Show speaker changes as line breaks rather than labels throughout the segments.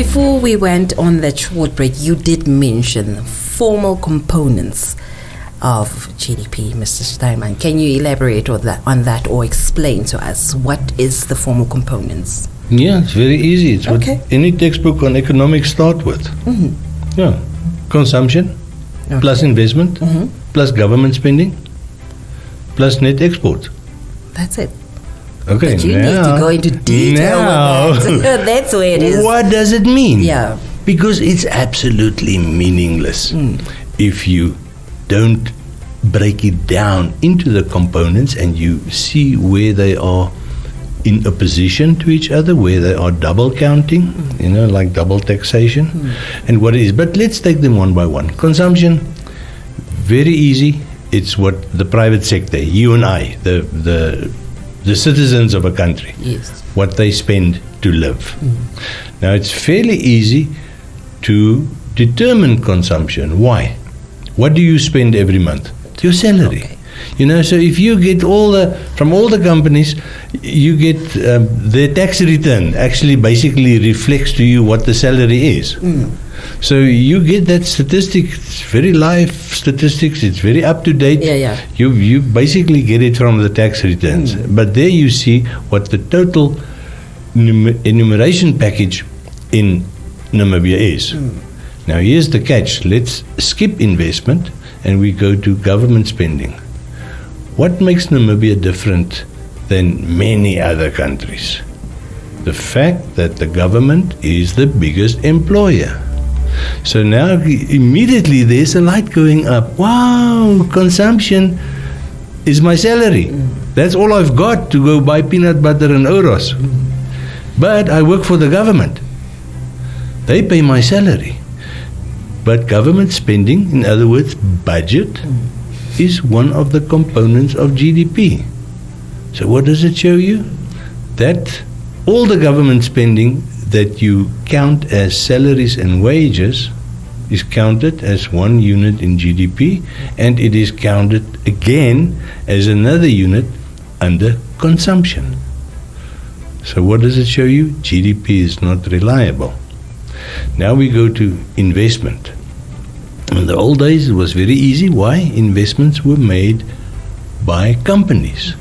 before we went on that short break, you did mention formal components of GDP, Mr. Steinman. Can you elaborate on that or explain to us what is the formal components?
Yeah, it's very easy. It's
Okay.
what any textbook on economics start with. Yeah, consumption plus investment plus government spending plus net export.
That's it.
Okay,
But you need to go into detail with that. That's where it is.
What does it mean?
Yeah.
Because it's absolutely meaningless if you don't break it down into the components and you see where they are in opposition to each other, where they are double counting, like double taxation, and what it is. But let's take them one by one. Consumption, very easy. It's what the private sector, you and I, the citizens of a country,
Yes.
what they spend to live. Now, it's fairly easy to determine consumption. Why? What do you spend every month? Your salary.
Okay.
So if you get from all the companies, you get their tax return actually basically reflects to you what the salary is. So you get that statistic. It's very live statistics. It's very up to date.
Yeah.
You basically get it from the tax returns. But there you see what the total enumeration package in Namibia is. Now here's the catch. Let's skip investment and we go to government spending. What makes Namibia different than many other countries? The fact that the government is the biggest employer. So now immediately there's a light going up. Wow, consumption is my salary. That's all I've got to go buy peanut butter and Oros. But I work for the government. They pay my salary. But government spending, in other words, budget, is one of the components of GDP. So what does it show you? That all the government spending that you count as salaries and wages is counted as one unit in GDP, and it is counted again as another unit under consumption. So what does it show you? GDP is not reliable. Now we go to investment. In the old days, it was very easy. Why? Investments were made by companies.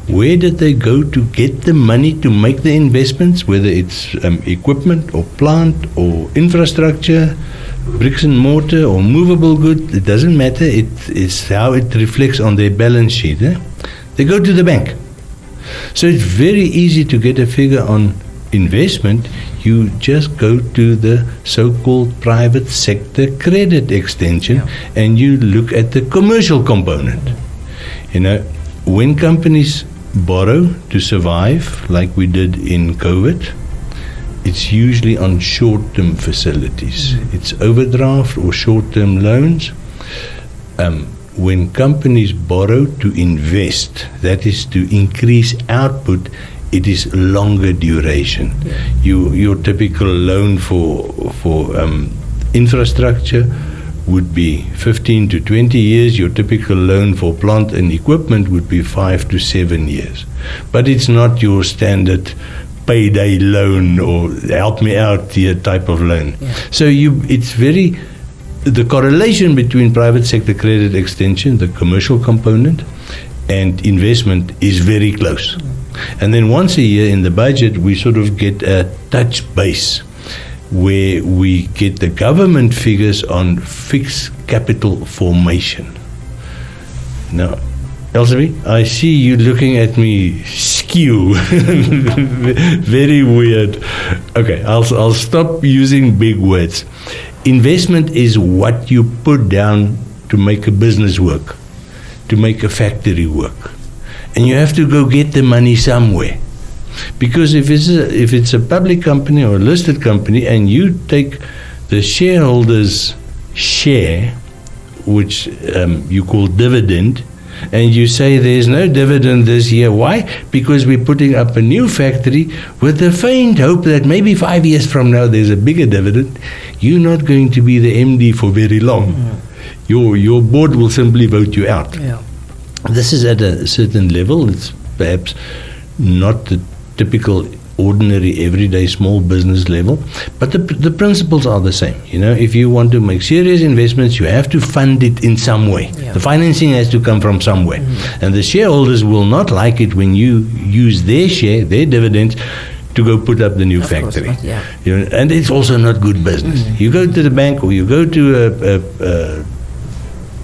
Where did they go to get the money to make the investments, whether it's equipment or plant or infrastructure, bricks and mortar or movable goods? It doesn't matter. It's how it reflects on their balance sheet. They go to the bank. So it's very easy to get a figure on investment. You just go to the so-called private sector credit extension and you look at the commercial component. When companies borrow to survive, like we did in COVID, it's usually on short-term facilities. It's overdraft or short-term loans. When companies borrow to invest, that is to increase output, it is longer duration. Your typical loan for infrastructure would be 15 to 20 years. Your typical loan for plant and equipment would be 5 to 7 years. But it's not your standard payday loan or help me out here type of loan. So the correlation between private sector credit extension, the commercial component, and investment is very close. And then once a year in the budget, we sort of get a touch base where we get the government figures on fixed capital formation. Now, Elsie, I see you looking at me skew. Very weird. Okay, I'll stop using big words. Investment is what you put down to make a business work, to make a factory work. And you have to go get the money somewhere. Because if it's a public company or a listed company and you take the shareholders' share, which you call dividend, and you say there's no dividend this year. Why? Because we're putting up a new factory with the faint hope that maybe 5 years from now there's a bigger dividend. You're not going to be the MD for very long. Your board will simply vote you out. This is at a certain level. It's perhaps not the typical ordinary, everyday, small business level. But the principles are the same. If you want to make serious investments, you have to fund it in some way.
Yeah.
The financing has to come from somewhere. And the shareholders will not like it when you use their share, their dividends, to go put up the new factory.
Not, yeah.
And it's also not good business. You go to the bank, or you go to a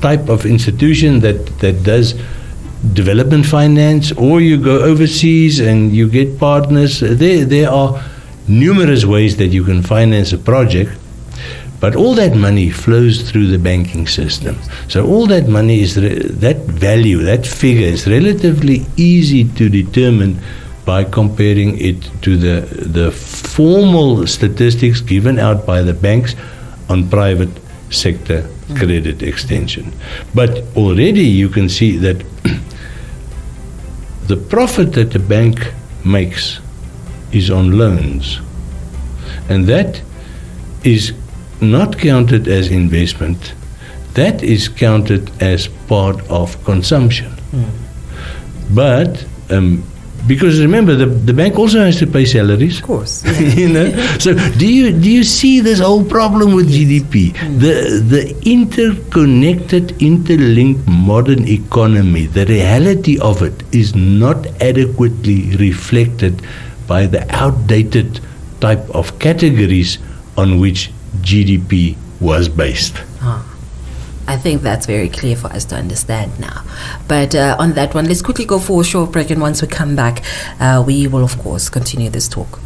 type of institution that does development finance, or you go overseas and you get partners. There are numerous ways that you can finance a project, but all that money flows through the banking system. So all that money is that value, that figure is relatively easy to determine by comparing it to the formal statistics given out by the banks on private sector credit extension. But already you can see that the profit that the bank makes is on loans, and that is not counted as investment. That is counted as part of consumption. But because remember, the bank also has to pay salaries.
Of course.
So do you see this whole problem with GDP? The interconnected, interlinked modern economy, the reality of it is not adequately reflected by the outdated type of categories on which GDP was based.
I think that's very clear for us to understand now. But on that one, let's quickly go for a short break, and once we come back, we will, of course, continue this talk.